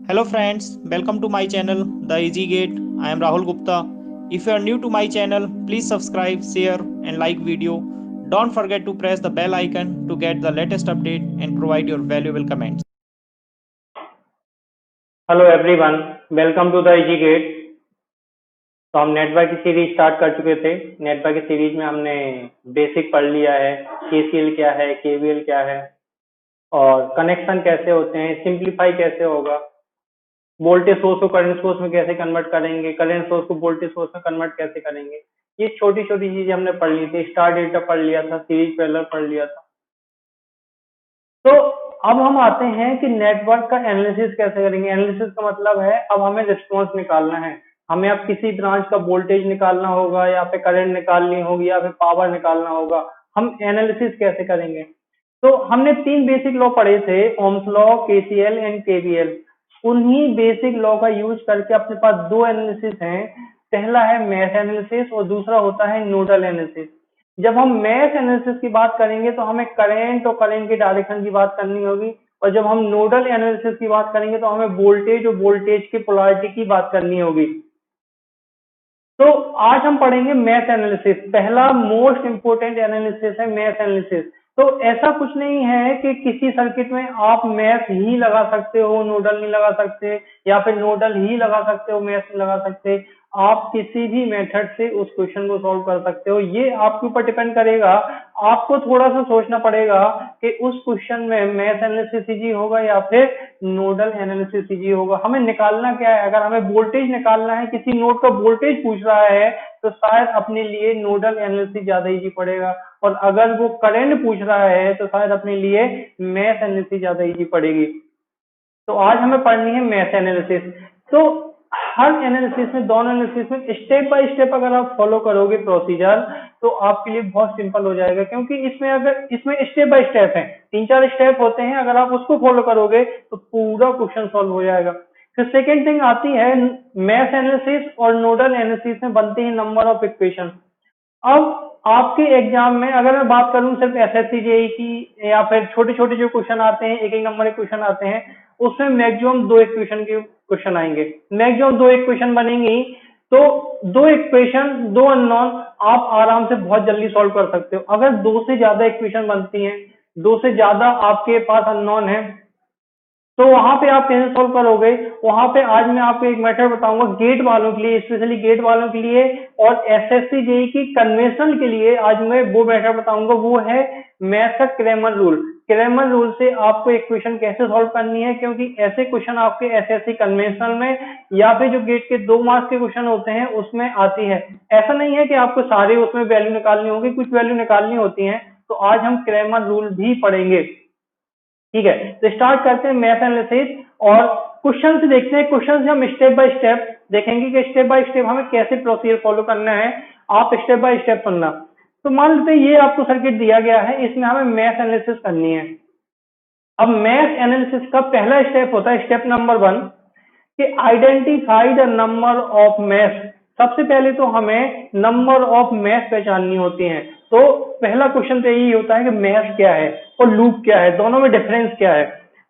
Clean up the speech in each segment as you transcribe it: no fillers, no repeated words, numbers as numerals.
Hello friends, welcome to my channel The Easy Gate. I am Rahul Gupta. If you are new to my channel, please subscribe, share and like video. Don't forget to press the bell icon to get the latest update and provide your valuable comments. Hello everyone, welcome to the easy gate. तो हम network की series start कर चुके थे। Network की series में हमने basic पढ़ लिया है, केसीएल क्या है, केवीएल क्या है और कनेक्शन कैसे होते हैं, सिंपलीफाई कैसे होगा, वोल्टेज सोर्स को करंट सोर्स में कैसे कन्वर्ट करेंगे, करंट सोर्स को वोल्टेज सोर्स में कन्वर्ट कैसे करेंगे। ये छोटी छोटी चीजें हमने पढ़ ली थी। स्टार डेटा पढ़ लिया था, सीरीज पैरेलल पढ़ लिया था। तो अब हम आते हैं कि नेटवर्क का एनालिसिस कैसे करेंगे। एनालिसिस का मतलब है अब हमें रिस्पॉन्स निकालना है। हमें अब किसी ब्रांच का वोल्टेज निकालना होगा या फिर करंट निकालनी होगी या फिर पावर निकालना होगा। हम एनालिसिस कैसे करेंगे? तो हमने तीन बेसिक लॉ पढ़े थे, Ohm's law, KCL and KVL. उन्हीं बेसिक लॉ का यूज करके अपने पास दो एनालिसिस हैं। पहला है मैश एनालिसिस और दूसरा होता है नोडल एनालिसिस। जब हम मैश एनालिसिस की बात करेंगे तो हमें करंट और करंट के डायरेक्शन की बात करनी होगी, और जब हम नोडल एनालिसिस की बात करेंगे तो हमें वोल्टेज और वोल्टेज की पोलैरिटी की बात करनी होगी। तो आज हम पढ़ेंगे मैथ एनालिसिस। पहला मोस्ट इंपोर्टेंट एनालिसिस है मैथ एनालिसिस। तो ऐसा कुछ नहीं है कि किसी सर्किट में आप मैथ ही लगा सकते हो, नोडल नहीं लगा सकते, या फिर नोडल ही लगा सकते हो, मैथ नहीं लगा सकते। आप किसी भी मेथड से उस क्वेश्चन को सॉल्व कर सकते हो। ये आपके ऊपर डिपेंड करेगा। आपको थोड़ा सा सोचना पड़ेगा कि उस क्वेश्चन में मैथ एनालिसिस इजी होगा या फिर नोडल एनालिसिस इजी होगा। हमें निकालना क्या है? अगर हमें वोल्टेज निकालना है, किसी नोड का वोल्टेज पूछ रहा है, तो शायद अपने लिए नोडल एनालिसिस ज्यादा इजी पड़ेगा, और अगर वो करंट पूछ रहा है तो शायद अपने लिए मैथ एनालिसिस ज्यादा इजी पड़ेगी। तो आज हमें पढ़नी है मैथ एनालिसिस। तो हर एनालिसिस में, दोनों एनालिसिस में स्टेप बाय स्टेप अगर आप फॉलो करोगे प्रोसीजर, तो आपके लिए बहुत सिंपल हो जाएगा। क्योंकि इसमें स्टेप बाय स्टेप है, तीन चार स्टेप होते हैं। अगर आप उसको फॉलो करोगे तो पूरा क्वेश्चन सॉल्व हो जाएगा। फिर सेकेंड थिंग आती है मैथ एनालिसिस और नोडल एनालिसिस में बनते हैं नंबर ऑफ इक्वेशन। अब आपके एग्जाम में अगर मैं बात करूं सिर्फ एसएससी जेई की, या फिर छोटे छोटे जो क्वेश्चन आते हैं, एक एक नंबर के क्वेश्चन आते हैं, उसमें मैक्सिमम दो इक्वेशन के क्वेश्चन आएंगे, मैक्सिमम दो इक्वेशन बनेंगी। तो दो इक्वेशन, दो अननोन, आप आराम से बहुत जल्दी सॉल्व कर सकते हो। अगर दो से ज्यादा इक्वेशन बनती हैं, दो से ज्यादा आपके पास अननोन है, तो वहां पे आप कैसे सॉल्व करोगे? वहां पे आज मैं आपको एक मेथड बताऊंगा गेट वालों के लिए, स्पेशली गेट वालों के लिए, और एसएससी जेई की कन्वेंशनल के लिए आज मैं वो मेथड बताऊंगा। वो है मैथ का क्रैमर रूल। क्रैमर रूल से आपको इक्वेशन कैसे सॉल्व करनी है, क्योंकि ऐसे क्वेश्चन आपके एसएससी कन्वेंशनल में या फिर जो गेट के 2 मार्क्स के क्वेश्चन होते हैं उसमें आती है। ऐसा नहीं है कि आपको सारे उसमें वैल्यू निकालनी होगी, कुछ वैल्यू निकालनी होती है। तो आज हम क्रैमर रूल भी पढ़ेंगे। ठीक है, तो स्टार्ट करते हैं मैथ एनालिसिस, और क्वेश्चन से देखते हैं। क्वेश्चन से हम स्टेप बाय स्टेप देखेंगे कि स्टेप बाय स्टेप हमें कैसे प्रोसीजर फॉलो करना है। आप स्टेप बाय स्टेप सुनना। तो मान लेते हैं ये आपको सर्किट दिया गया है, इसमें हमें मैथ एनालिसिस करनी है। अब मैथ एनालिसिस का पहला स्टेप होता है, स्टेप नंबर 1, कि identify the number of math. सबसे पहले तो हमें नंबर ऑफ मैथ पहचाननी होती है। तो पहला क्वेश्चन तो यही होता है कि मैथ क्या है और लूप क्या है, दोनों में डिफरेंस क्या है।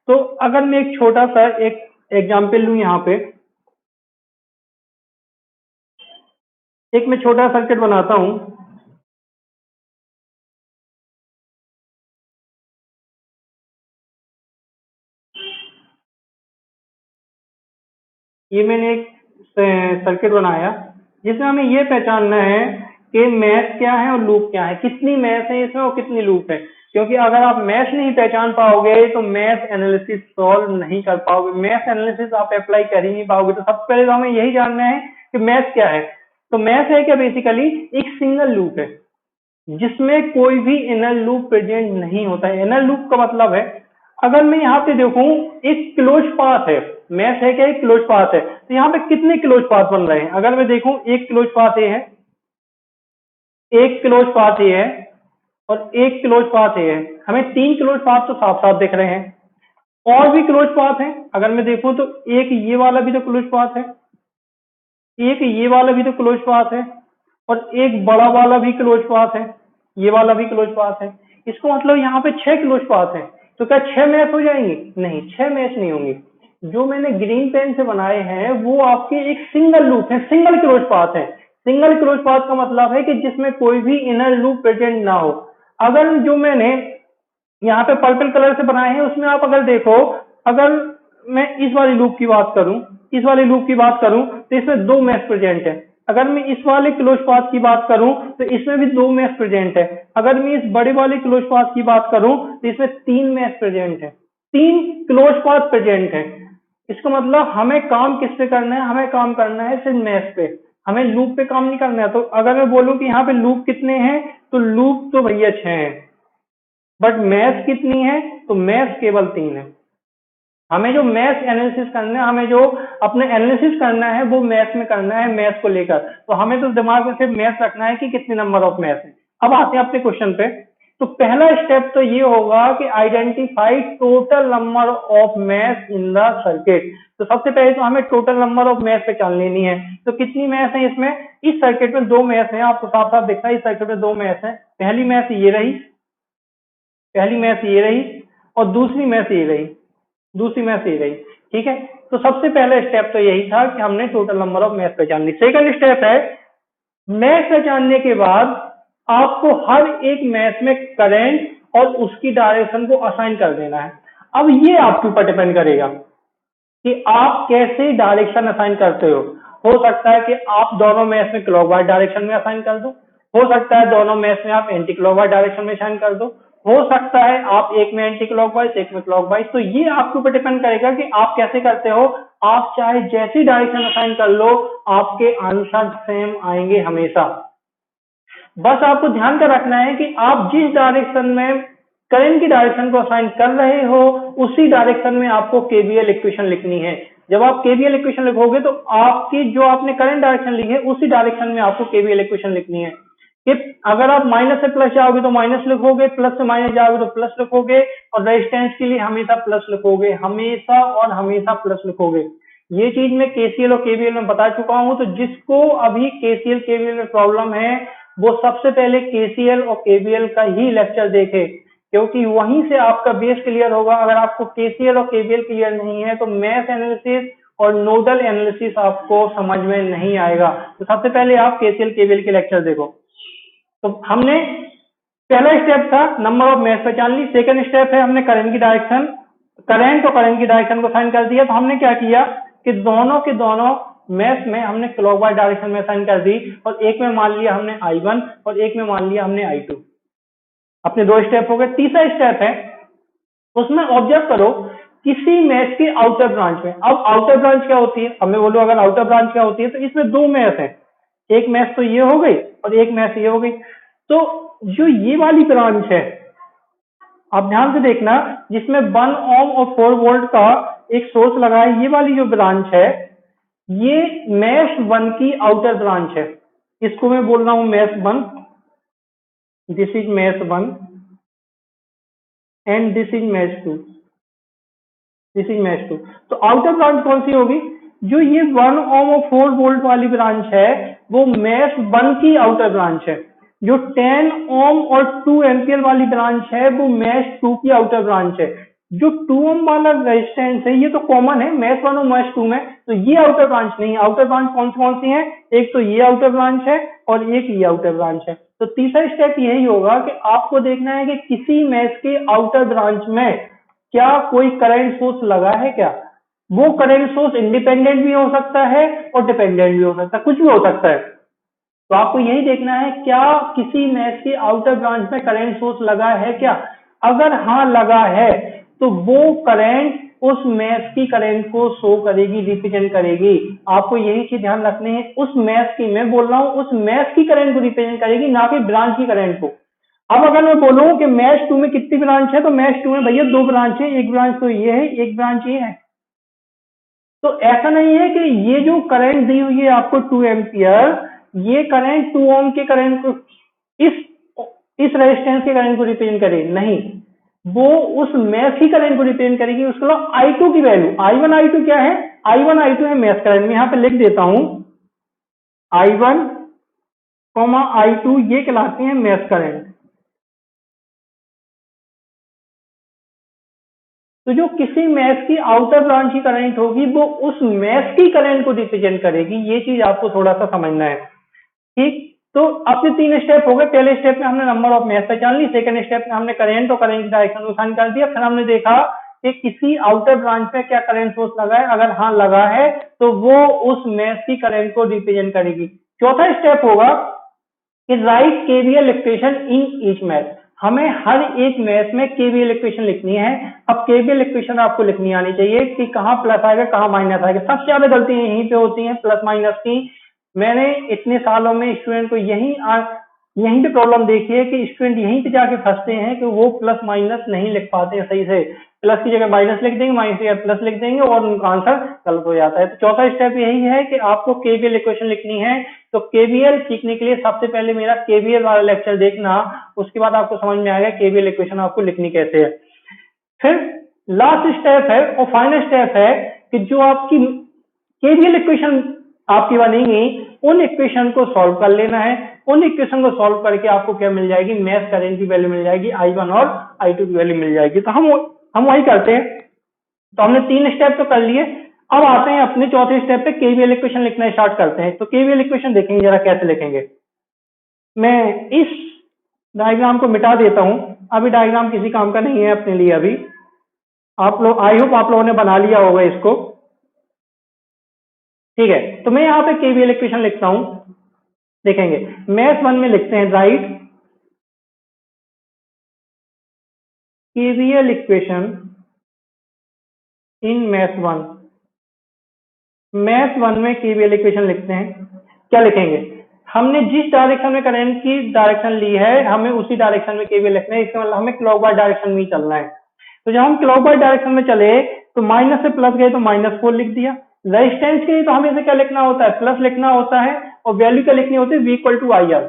तो अगर मैं एक छोटा सा एक एग्जांपल लूं यहाँ पे, एक मैं छोटा सर्किट बनाता हूं। ये मैंने एक सर्किट बनाया जिसमें हमें ये पहचानना है कि मैथ क्या है और लूप क्या है, कितनी मैथ है इसमें और कितनी लूप है। क्योंकि अगर आप मैथ नहीं पहचान पाओगे तो मैथ एनालिसिस सॉल्व नहीं कर पाओगे, मैथ एनालिसिस आप अप्लाई कर ही नहीं पाओगे। तो सबसे पहले तो हमें यही जानना है कि मैथ क्या है। तो मैथ है क्या? बेसिकली एक सिंगल लूप है जिसमें कोई भी इनर लूप प्रेजेंट नहीं होता है। इनर लूप का मतलब है, अगर मैं यहाँ पे देखूं, एक क्लोज पाथ है। मैथ है क्या? एक क्लोज पाथ है। तो यहाँ पे कितने क्लोज पाथ बन रहे हैं? अगर मैं देखूं, एक क्लोज पाथ ये है, एक क्लोज पाथ ये है, और एक क्लोज पाथ ये है। हमें तीन क्लोज पाथ तो साफ साफ दिख रहे हैं। और भी क्लोज पाथ है, अगर मैं देखूं तो एक ये वाला भी तो क्लोज पाथ है, एक ये वाला भी तो क्लोज पाथ है, और एक बड़ा वाला भी क्लोज पाथ है, ये वाला भी क्लोज पाथ है। इसको मतलब यहाँ पे 6 क्लोज पाथ है। तो क्या 6 मैच हो जाएंगे? नहीं, 6 मैच नहीं होंगे। जो मैंने ग्रीन पेन से बनाए हैं वो आपके एक सिंगल लूप है, सिंगल क्लोज पाथ है। सिंगल क्लोज पाथ का मतलब है कि जिसमें कोई भी इनर लूप प्रेजेंट ना हो। अगर जो मैंने यहाँ पे पर्पल कलर से बनाए हैं उसमें आप अगर देखो, अगर मैं इस वाली लूप की बात करूं, इस वाली लूप की बात करूं तो इसमें दो मैश प्रेजेंट है। अगर मैं इस वाले क्लोज पाथ की बात करूं तो इसमें भी दो मैश प्रेजेंट है। अगर मैं इस बड़े वाले क्लोज पाथ की बात करूं तो इसमें तीन मैश प्रेजेंट है, तीन क्लोज पाथ प्रेजेंट है। इसका मतलब हमें काम किस पे करना है, हमें काम करना है सिर्फ मैश पे, हमें लूप पे काम नहीं करना है। तो अगर मैं बोलूं कि यहाँ पे लूप कितने हैं, तो लूप तो भैया 6 हैं, बट मैश कितनी है, तो मैश केवल 3 है। हमें जो मैश एनालिसिस करना है, हमें जो अपने एनालिसिस करना है वो मैश में करना है, मैश को लेकर। तो हमें तो दिमाग में सिर्फ मैश रखना है कि कितने नंबर ऑफ मैश है। अब आते हैं अपने क्वेश्चन पे। तो पहला स्टेप तो ये होगा कि identify total number of mesh in the circuit. तो सबसे पहले तो हमें टोटल नंबर ऑफ मैश पहचान लेनी है। तो कितनी मैश है इसमें, इस सर्किट में दो मैश है, आपको साफ साफ दिखता है इस सर्किट में दो मैश है। पहली मैश ये रही, पहली मैश ये रही, और दूसरी मैश ये रही, दूसरी मैश ये रही। ठीक है, तो सबसे पहला स्टेप तो यही था कि हमने टोटल नंबर ऑफ मैश पहचान ली। सेकंड स्टेप है, मैश पहचानने के बाद आपको हर एक मैश में करंट और उसकी डायरेक्शन को असाइन कर देना है। अब ये आपके ऊपर डिपेंड करेगा कि आप कैसे डायरेक्शन असाइन करते हो सकता है कि आप दोनों मैश में क्लॉकवाइज डायरेक्शन में असाइन कर दो, हो सकता है दोनों मैश में आप एंटी क्लॉकवाइज डायरेक्शन में असाइन कर दो, हो सकता है आप एक में एंटी क्लॉकवाइज एक में क्लॉकवाइज। तो ये आपके ऊपर डिपेंड करेगा कि आप कैसे करते हो। आप चाहे जैसी डायरेक्शन असाइन कर लो, आपके आंसर सेम आएंगे हमेशा। बस आपको ध्यान का रखना है कि आप जिस डायरेक्शन में करंट की डायरेक्शन को असाइन कर रहे हो उसी डायरेक्शन में आपको केवीएल इक्वेशन लिखनी है। जब आप केवीएल इक्वेशन लिखोगे तो आपकी जो आपने करंट डायरेक्शन लिखी है उसी डायरेक्शन में आपको केवीएल इक्वेशन लिखनी है। कि अगर आप माइनस से प्लस जाओगे तो माइनस लिखोगे, प्लस से माइनस जाओगे तो प्लस लिखोगे, और रेजिस्टेंस के लिए हमेशा प्लस लिखोगे, हमेशा और हमेशा प्लस लिखोगे। ये चीज मैं केसीएल और केवीएल में बता चुका हूं। तो जिसको अभी केसीएल केवीएल में प्रॉब्लम है वो सबसे पहले केसीएल और केवीएल का ही लेक्चर देखे, क्योंकि वहीं से आपका बेस क्लियर होगा। अगर आपको केसीएल और केवीएल क्लियर नहीं है तो मैश एनालिसिस और नोडल एनालिसिस आपको समझ में नहीं आएगा। तो सबसे पहले आप केसीएल केवीएल के लेक्चर देखो। तो हमने पहला स्टेप था नंबर ऑफ मैश पहचान ली। सेकंड स्टेप है हमने करंट की डायरेक्शन, करंट और करंट की डायरेक्शन को साइन कर दिया। तो हमने क्या किया कि दोनों के दोनों मैश में हमने क्लॉकवाइज डायरेक्शन में साइन कर दी, और एक में मान लिया हमने I1 और एक में मान लिया हमने I2। अपने दो स्टेप हो गए। तीसरा स्टेप है उसमें ऑब्जर्व करो किसी मैश के आउटर ब्रांच में। अब आउटर ब्रांच क्या होती है, अब मैं बोलूं अगर आउटर ब्रांच क्या होती है, तो इसमें दो मैश है, एक मैश तो ये हो गई और एक मैश ये हो गई। तो जो ये वाली ब्रांच है, आप ध्यान से देखना, जिसमें 1 ओम और 4 वोल्ट का एक सोर्स लगा है, ये वाली जो ब्रांच है ये मैश 1 की आउटर ब्रांच है। इसको मैं बोल रहा हूं mesh 1, this is mesh 1 and this is mesh 2, this is mesh 2। तो आउटर ब्रांच कौन सी होगी, जो ये 1 ओम और 4 वोल्ट वाली ब्रांच है वो मैश 1 की आउटर ब्रांच है। जो 10 ओम और 2 एम्पियर वाली ब्रांच है वो मैश 2 की आउटर ब्रांच है। जो 2 ओम वाला रेजिस्टेंस है ये तो कॉमन है मैश 1 और मैश 2 में, तो ये आउटर ब्रांच नहीं है। आउटर ब्रांच कौन सी है, एक तो ये आउटर ब्रांच है और एक ये आउटर ब्रांच है। तो तीसरा स्टेप यही होगा कि आपको देखना है कि किसी मैश के आउटर ब्रांच में क्या कोई करंट सोर्स लगा है क्या। वो करंट सोर्स इंडिपेंडेंट भी हो सकता है और डिपेंडेंट भी हो सकता है, कुछ भी हो सकता है। तो आपको यही देखना है क्या किसी मैश के आउटर ब्रांच में करंट सोर्स लगा है क्या। अगर हाँ लगा है तो वो करंट उस मैश की करंट को शो करेगी, रिप्रेजेंट करेगी। आपको यही चीज ध्यान रखनी है, उस मैश की, मैं बोल रहा हूं उस मैश की करंट को रिप्रेजेंट करेगी, ना कि ब्रांच की करंट को। अब अगर मैं बोलूं कि मैश 2 में कितनी ब्रांच है, तो मैश 2 में भैया दो ब्रांच है, एक ब्रांच तो ये है, एक ब्रांच ये है। तो ऐसा नहीं है कि ये जो करंट दी हुई है आपको 2 एम्पियर, ये करंट 2 ओम के करंट को, इस रेजिस्टेंस के करंट को रिप्रेजेंट करे, नहीं, वो उस मैश की करंट को रिप्रेजेंट करेगी। उसके अलावा I2 की वैल्यू, I1 I2 क्या है, I1 I2 है मैश करंट। मैं यहां पे लिख देता हूं I1 I2 ये कहलाते हैं मैश करंट। तो जो किसी मैश की आउटर ब्रांच की करंट होगी वो उस मैश की करंट को रिप्रेजेंट करेगी। ये चीज आपको थोड़ा सा समझना है, ठीक। तो अपने 3 स्टेप हो गए। पहले स्टेप में हमने नंबर ऑफ मैश पहचान ली, सेकंड स्टेप में हमने करंट और करंट की डायरेक्शन को फाइंड कर दिया, फिर हमने देखा कि किसी आउटर ब्रांच में क्या करंट सोर्स लगा है, अगर हाँ लगा है तो वो उस मैश की करंट को रिप्रेजेंट करेगी। चौथा स्टेप होगा कि write KVL equation in each mesh. हमें हर एक मैश में केवीएल इक्वेशन लिखनी है। अब केवीएल इक्वेशन आपको लिखनी आनी चाहिए कि कहाँ प्लस आएगा कहाँ माइनस आएगा। सबसे ज्यादा गलतियां यहीं पे होती हैं प्लस माइनस की। मैंने इतने सालों में स्टूडेंट को यहीं पे प्रॉब्लम देखी है कि स्टूडेंट यहीं पे जाके फंसते हैं कि वो प्लस माइनस नहीं लिख पाते हैं सही से। प्लस की जगह माइनस लिख देंगे, माइनस की जगह प्लस लिख देंगे और उनका आंसर गलत हो जाता है। तो चौथा स्टेप यही है कि आपको केवीएल इक्वेशन लिखनी है। तो केवीएल सीखने के लिए सबसे पहले मेरा केवीएल वाला लेक्चर देखना, उसके बाद आपको समझ में आएगा केवीएल इक्वेशन आपको लिखनी कैसे है। फिर लास्ट स्टेप है और फाइनल स्टेप है कि जो आपकी केवीएल इक्वेशन आपकी बनेगी उन इक्वेशन को सॉल्व कर लेना है। उन इक्वेशन को सॉल्व करके आपको क्या मिल जाएगी, मैश करंट की वैल्यू मिल जाएगी, I1 और I2 की वैल्यू मिल जाएगी। तो हम वही करते हैं। तो हमने 3 स्टेप तो कर लिए। अब आते हैं अपने चौथे स्टेप पे, केवीएल इक्वेशन लिखना स्टार्ट करते हैं। तो केवीएल इक्वेशन देखेंगे जरा कैसे लिखेंगे। मैं इस डायग्राम को मिटा देता हूं, अभी डायग्राम किसी काम का नहीं है अपने लिए। अभी आप लोग, आई होप आप लोगों ने बना लिया होगा इसको, ठीक है। तो मैं यहाँ पे केवीएल इक्वेशन लिखता हूं, देखेंगे। मैश 1 में लिखते हैं write KVL equation in mesh 1। Mesh 1 में केवीएल इक्वेशन लिखते हैं। क्या लिखेंगे, हमने जिस डायरेक्शन में करंट की डायरेक्शन ली है हमें उसी डायरेक्शन में केवीएल लिखना है। इसका मतलब हमें क्लॉकवाइज डायरेक्शन में ही चलना है। तो जब हम क्लॉकवाइज डायरेक्शन में चले तो माइनस से प्लस गए तो -4 लिख दिया। रेजिस्टेंस के लिए तो हमें क्या लिखना होता है, प्लस लिखना होता है और वैल्यू क्या लिखनी होती है, V इक्वल टू IR।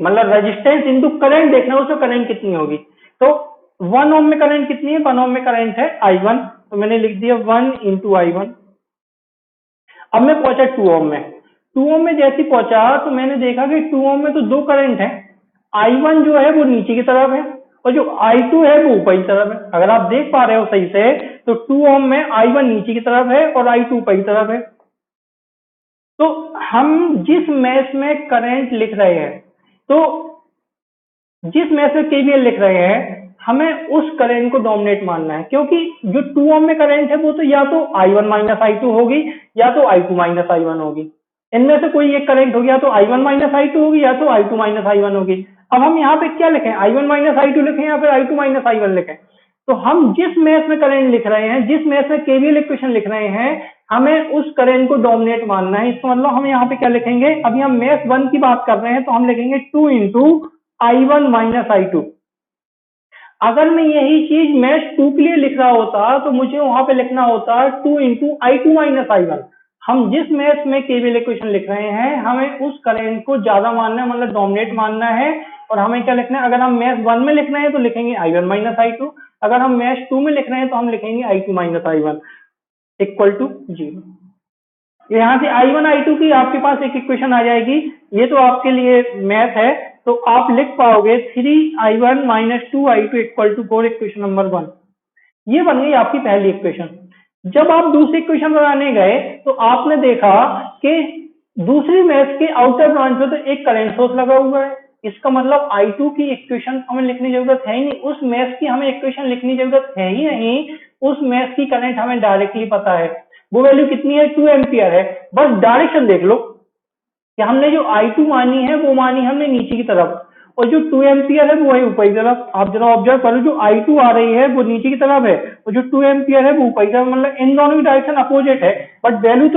मतलब रेजिस्टेंस इंटू करंट देखना उसमें करंट कितनी होगी। तो 1 ओम में करंट कितनी है, 1 ओम में करंट है I1, तो मैंने लिख दिया 1 इंटू I1। अब मैं पहुंचा 2 ओम में। 2 ओम में जैसे पहुंचा तो मैंने देखा कि 2 ओम में तो 2 करंट है। I1 जो है वो नीचे की तरफ है और जो I2 है वो ऊपर की तरफ है। अगर आप देख पा रहे हो सही से तो 2 ओम में I1 नीचे की तरफ है और I2 ऊपर की तरफ है। तो हम जिस मैश में करंट लिख रहे हैं, तो जिस मैश में केवीएल लिख रहे हैं हमें उस करंट को डोमिनेट मानना है, क्योंकि जो 2 ओम में करंट है वो तो या तो I1 माइनस I2 होगी या तो I2 माइनस I1 होगी। इनमें से कोई एक करंट होगी, या तो I1 माइनस I2 होगी या तो I2 माइनस I1 होगी। अब हम यहाँ पे क्या लिखें, I1 माइनस I2 लिखें या फिर I2 माइनस I1 लिखें। तो हम जिस मैश में करंट लिख रहे हैं, जिस मैश में केवीएल इक्वेशन लिख रहे हैं, हमें उस करंट को डोमिनेट मानना है। इसका मतलब हम यहाँ पे क्या लिखेंगे, अभी हम मैश 1 की बात कर रहे हैं तो हम लिखेंगे 2 इंटू I1 माइनस I2। अगर मैं यही चीज मैश 2 के लिए लिख रहा होता तो मुझे वहां पे लिखना होता 2 इंटू I2 माइनस I1। हम जिस मैश में केवीएल इक्वेशन लिख रहे हैं हमें उस करंट को ज्यादा मानना है, मतलब डोमिनेट मानना है। और हमें क्या लिखना है, अगर हम मैश 1 में लिख रहे हैं तो लिखेंगे I1 माइनस I2, अगर हम मैश 2 में लिख रहे हैं तो हम लिखेंगे I2 minus I1 equal to 0। यहाँ से I1 I2 की आपके पास एक इक्वेशन आ जाएगी। ये तो आपके लिए मैथ है, तो आप लिख पाओगे 3I1 minus 2I2 equal to 4, equation number 1। ये बन गई आपकी पहली इक्वेशन। जब आप दूसरी इक्वेशन बनाने गए तो आपने देखा कि दूसरी मैश के आउटर ब्रांच में तो एक करंट सोर्स लगा हुआ है। इसका मतलब I2 की इक्वेशन हमें लिखने की जरूरत है ही नहीं, उस मैश की हमें इक्वेशन लिखने की जरूरत है ही नहीं। उस मैश की करंट हमें डायरेक्टली पता है, वो वैल्यू कितनी है, 2 एम्पियर है। बस डायरेक्शन देख लो कि हमने जो I2 मानी है वो मानी हमने नीचे की तरफ, और जो 2 एम्पियर है वो है ऊपर की तरफ। आप जरा ऑब्जर्व करो, जो I2 आ रही है वो नीचे की तरफ है और जो 2 एम्पियर है वो ऊपर की तरफ, मतलब इन दोनों की डायरेक्शन अपोजिट है। बट वैल्यू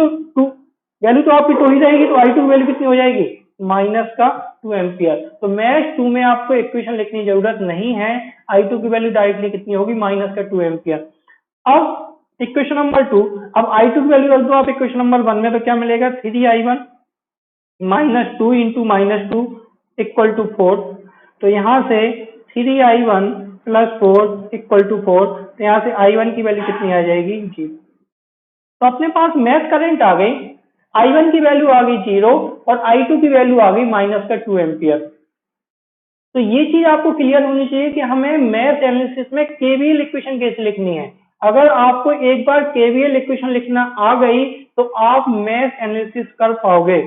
तो आपकी तो ही रहेगी, तो I2 की वैल्यू कितनी हो जाएगी, माइनस का 2 एम्पियर। तो मैश 2 में आपको इक्वेशन लिखने की जरूरत नहीं है, I2 की वैल्यू डायरेक्टली कितनी होगी, माइनस का 2 एम्पियर। अब इक्वेशन नंबर 2, अब I2 की वैल्यू रख दो आप इक्वेशन नंबर 1 में, तो क्या मिलेगा, 3I1 minus 2 into minus 2 equal to 4। तो यहाँ से 3I1 प्लस 4 इक्वल टू 4, तो यहाँ से I1 की वैल्यू कितनी आ जाएगी, 0। तो अपने पास मैश करंट आ गई, I1 की वैल्यू आ गई 0 और I2 की वैल्यू आ गई माइनस का 2 एम्पियर। तो ये चीज आपको क्लियर होनी चाहिए कि हमें मैश एनालिसिस में केवीएल इक्वेशन कैसे लिखनी है। अगर आपको एक बार केवीएल इक्वेशन लिखना आ गई तो आप मैश एनालिसिस कर पाओगे।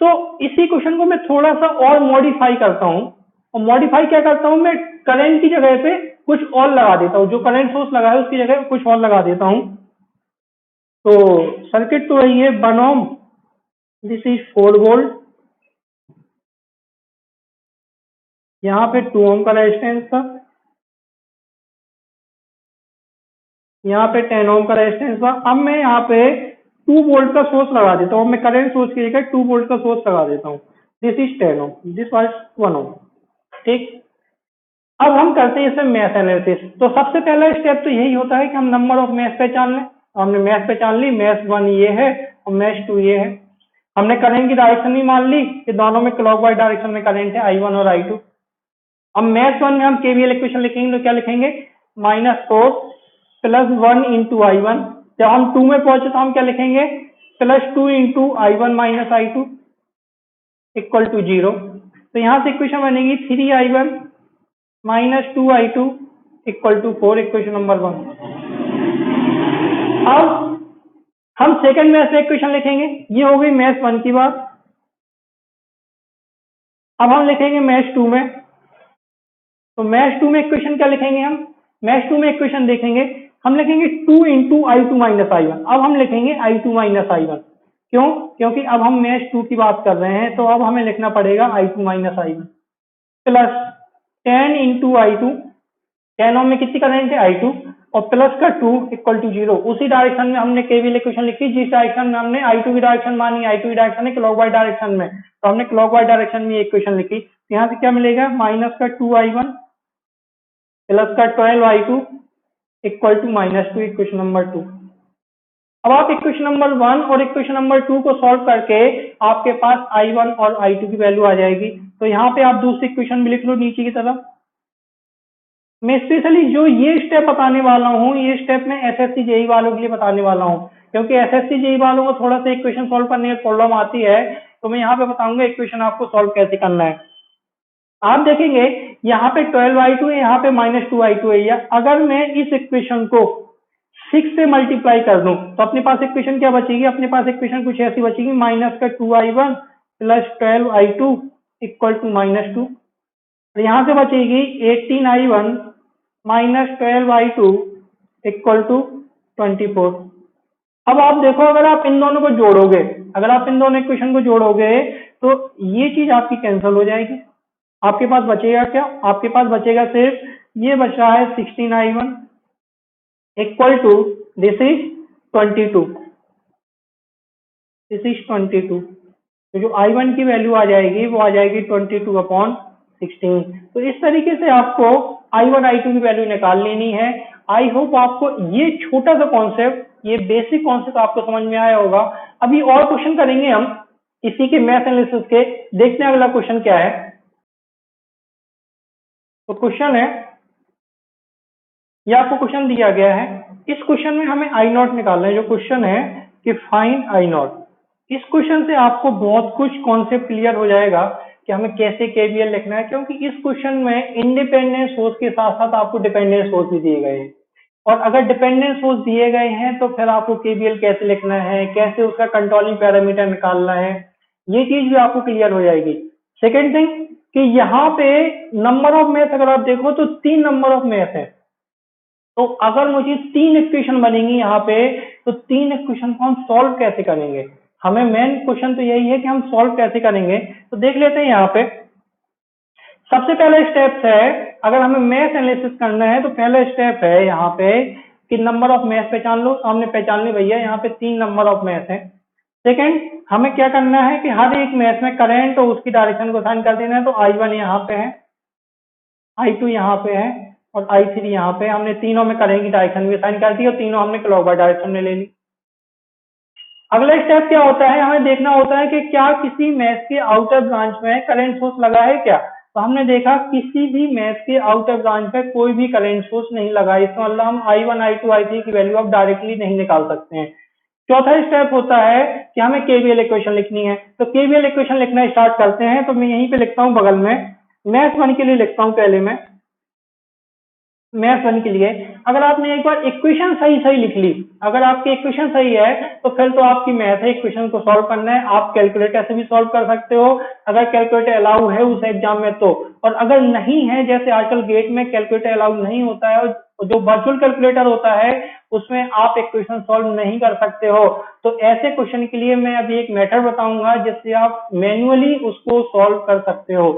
तो इसी क्वेश्चन को मैं थोड़ा सा और मॉडिफाई करता हूँ, और मॉडिफाई क्या करता हूँ, मैं करंट की जगह पे कुछ और लगा देता हूँ, जो करंट सोर्स लगा है उसकी जगह कुछ और लगा देता हूँ। तो सर्किट तो वही है 1 ओम, दिस इज 4 वोल्ट, यहाँ पे 2 ओम का रेजिस्टेंस था, यहाँ पे 10 ओम का रेजिस्टेंस था। अब मैं यहाँ पे 2 वोल्ट का सोर्स लगा देता हूँ, मैं करंट सोर्स की जगह 2 वोल्ट का सोर्स लगा देता हूँ। This is 10 ohm, this was 1 ohm. ठीक, अब हम करते हैं इसमें मैश एनालिसिस। तो सबसे पहला स्टेप तो यही होता है कि हम नंबर ऑफ मैश पहचान लें। हमने मैश पहचान ली, मैश 1 ये है और मैश 2 ये है। हमने करंट की डायरेक्शन भी मान ली कि दोनों में क्लॉकवाइज डायरेक्शन में करंट है I1 और I2। अब मैश 1 में हम केवीएल इक्वेशन लिखेंगे तो क्या लिखेंगे, -4 + 1 × I1। जब हम 2 में पहुंचे तो हम क्या लिखेंगे, +2 × I1 - I2 = 0। तो यहाँ से इक्वेशन बनेगी 3I1 - 2I2 = 4, इक्वेशन नंबर 1। अब हम सेकंड मैश में इक्वेशन लिखेंगे, ये हो गई मैश 1 की बात। अब हम लिखेंगे मैश 2 में, तो मैश 2 में इक्वेशन क्या लिखेंगे हम, मैश 2 में इक्वेशन देखेंगे, हम लिखेंगे 2 × I2 - I1। अब हम लिखेंगे I2 - I1, क्यों, क्योंकि अब हम मैश 2 की बात कर रहे हैं, तो अब हमें लिखना पड़ेगा I2 - I1 प्लस 10 × I2, 10 ओम में कितनी करंट है I2, और प्लस का 2 = 0। उसी डायरेक्शन में हमने केवीएल इक्वेशन लिखी जिस डायरेक्शन में हमने I2 की डायरेक्शन मानी, I2 की डायरेक्शन है क्लॉकवाइज डायरेक्शन में, तो हमने क्लॉकवाइज डायरेक्शन में इक्वेशन लिखी। तो यहाँ से क्या मिलेगा, -2I1 प्लस का 12I2 = -2, इक्वेशन नंबर 2। अब आप इक्वेशन नंबर 1 और इक्वेशन नंबर 2 को सॉल्व करके आपके पास I1 और I2 की वैल्यू आ जाएगी। तो यहाँ पे आप दूसरी इक्वेशन भी लिख लो नीचे की तरफ। मैं स्पेशली जो ये स्टेप बताने वाला हूँ, ये स्टेप मैं एसएससी जेई वालों के लिए बताने वाला हूँ, क्योंकि एसएससी जेई वालों को थोड़ा सा इक्वेशन सॉल्व करने में प्रॉब्लम आती है, तो मैं यहाँ पे बताऊंगा इक्वेशन आपको सॉल्व कैसे करना है। आप देखेंगे यहाँ पे 12I2 है, यहाँ पे -2I2 है। या अगर मैं इस इक्वेशन को 6 से मल्टीप्लाई कर दूं तो अपने पास इक्वेशन क्या बचेगी, अपने पास इक्वेशन कुछ ऐसी बचेगी, -2I1 + 12I2 = -2। तो यहाँ से बचेगी 18I1 - 12I2 = 24। अब आप देखो, अगर आप इन दोनों को जोड़ोगे, अगर आप इन दोनों इक्वेशन को जोड़ोगे तो ये चीज आपकी कैंसिल हो जाएगी। आपके पास बचेगा क्या, आपके पास बचेगा सिर्फ ये बच रहा है 16I1 = this is 22, this is 22। तो जो I1 की वैल्यू आ जाएगी वो आ जाएगी 22/16। तो इस तरीके से आपको I1 I2 की वैल्यू निकाल लेनी है। आई होप आपको ये छोटा सा कॉन्सेप्ट, ये बेसिक कॉन्सेप्ट आपको समझ में आया होगा। अभी और क्वेश्चन करेंगे हम इसी के मैथ एनालिसिस के। देखते हैं अगला क्वेश्चन क्या है। तो क्वेश्चन है, ये आपको क्वेश्चन दिया गया है, इस क्वेश्चन में हमें I0 निकालना है। जो क्वेश्चन है कि फाइंड I0, इस क्वेश्चन से आपको बहुत कुछ कॉन्सेप्ट क्लियर हो जाएगा कि हमें कैसे केवीएल लिखना है, क्योंकि इस क्वेश्चन में इंडिपेंडेंट सोर्स के साथ साथ आपको डिपेंडेंट सोर्स भी दिए गए हैं, और अगर डिपेंडेंट सोर्स दिए गए हैं तो फिर आपको केवीएल कैसे लिखना है, कैसे उसका कंट्रोलिंग पैरामीटर निकालना है, ये चीज भी आपको क्लियर हो जाएगी। सेकेंड थिंग कि यहाँ पे नंबर ऑफ मैथ अगर आप देखो तो 3 नंबर ऑफ मैथ है। तो अगर मुझे 3 इक्वेशन बनेंगी यहाँ पे, तो 3 इक्वेशन को हम सॉल्व कैसे करेंगे, हमें मेन क्वेश्चन तो यही है कि हम सॉल्व कैसे करेंगे। तो देख लेते हैं यहाँ पे। सबसे पहला स्टेप है, अगर हमें मैथ एनालिसिस करना है तो पहला स्टेप है यहाँ पे कि नंबर ऑफ मैथ पहचान लो। हमने पहचान ली भैया, यहाँ पे 3 नंबर ऑफ मैथ है। सेकेंड, हमें क्या करना है कि हर एक मैथ में करंट और उसकी डायरेक्शन को साइन कर देना है। तो I1 यहाँ पे है, I2 यहाँ पे है और I3 यहाँ पे। हमने तीनों में करंट की डायरेक्शन भी साइन कर दी और तीनों हमने क्लॉकवाइज डायरेक्शन में ले ली। अगला स्टेप क्या होता है, हमें देखना होता है कि क्या किसी मैथ के आउटर ब्रांच में करंट सोर्स लगा है क्या। तो हमने देखा किसी भी मैथ के आउटर ब्रांच में कोई भी करंट सोर्स नहीं लगा, इसका मतलब हम I1 I2 I3 की वैल्यू अब डायरेक्टली नहीं निकाल सकते हैं। चौथा स्टेप होता है कि हमें केवीएल इक्वेशन लिखनी है। तो केवीएल इक्वेशन लिखना स्टार्ट करते हैं। तो मैं यहीं पे लिखता हूँ बगल में, मैथ 1 के लिए लिखता हूँ पहले मैं मैथ वन के लिए अगर आपने एक बार इक्वेशन सही सही लिख ली, अगर आपकी इक्वेशन सही है तो फिर तो आपकी मैथ है इक्वेशन को सॉल्व करना है। आप कैलकुलेटर से भी सॉल्व कर सकते हो अगर कैलकुलेटर अलाउ है उस एग्जाम में तो, और अगर नहीं है जैसे आजकल गेट में कैलकुलेटर अलाउ नहीं होता है और जो वर्चुअल कैलकुलेटर होता है उसमें आप इक्वेशन सॉल्व नहीं कर सकते हो, तो ऐसे क्वेश्चन के लिए मैं अभी एक मेथड बताऊंगा जिससे आप मैन्युअली उसको सॉल्व कर सकते हो।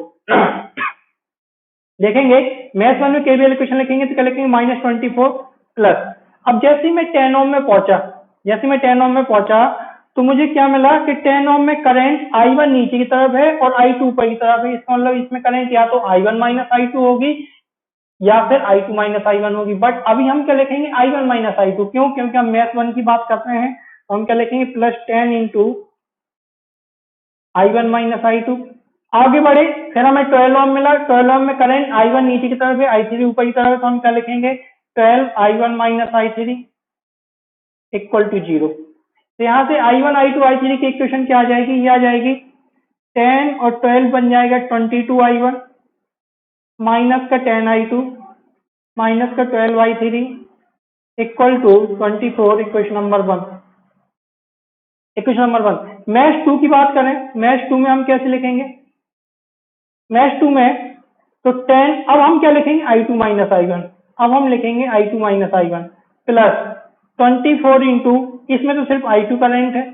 देखेंगे मैथ वन में केवीएल इक्वेशन लिखेंगे तो क्या लिखेंगे -24 प्लस। अब जैसे ही मैं 10 ओम में पहुंचा, जैसे मैं 10 ओम में पहुंचा तो मुझे क्या मिला कि 10 ओम में करंट I1 नीचे की तरफ है और I2 ऊपर की तरफ है। इसका मतलब इसमें करंट या तो I1 माइनस I2 होगी या फिर I2 माइनस I1 होगी। बट अभी हम क्या लिखेंगे I1 माइनस I2, क्यों? क्योंकि हम मैथ वन की बात कर रहे हैं, तो हम क्या लिखेंगे +10 इंटू I1 माइनस I2। आगे बढ़े फिर हमें 12 ओम मिला, 12 ओम में करंट I1 नीचे की तरफ है, I3 ऊपर की तरफ है, तो हम क्या लिखेंगे 12 I1 minus I3 equal to 0। तो यहाँ से I1 I2 I3 की इक्वेशन क्या आ जाएगी, ये आ जाएगी 10 और 12 बन जाएगा 22 I1 माइनस का 10 I2 माइनस का 12 I3 equal to 24। Equation number 1, equation number 1। Mesh 2 की बात करें, मैश 2 में हम कैसे लिखेंगे, मैश 2 में तो 10, अब हम क्या लिखेंगे I2 माइनस I1, अब हम लिखेंगे I2 minus I1 plus 24 into, इसमें तो सिर्फ I2 करंट है,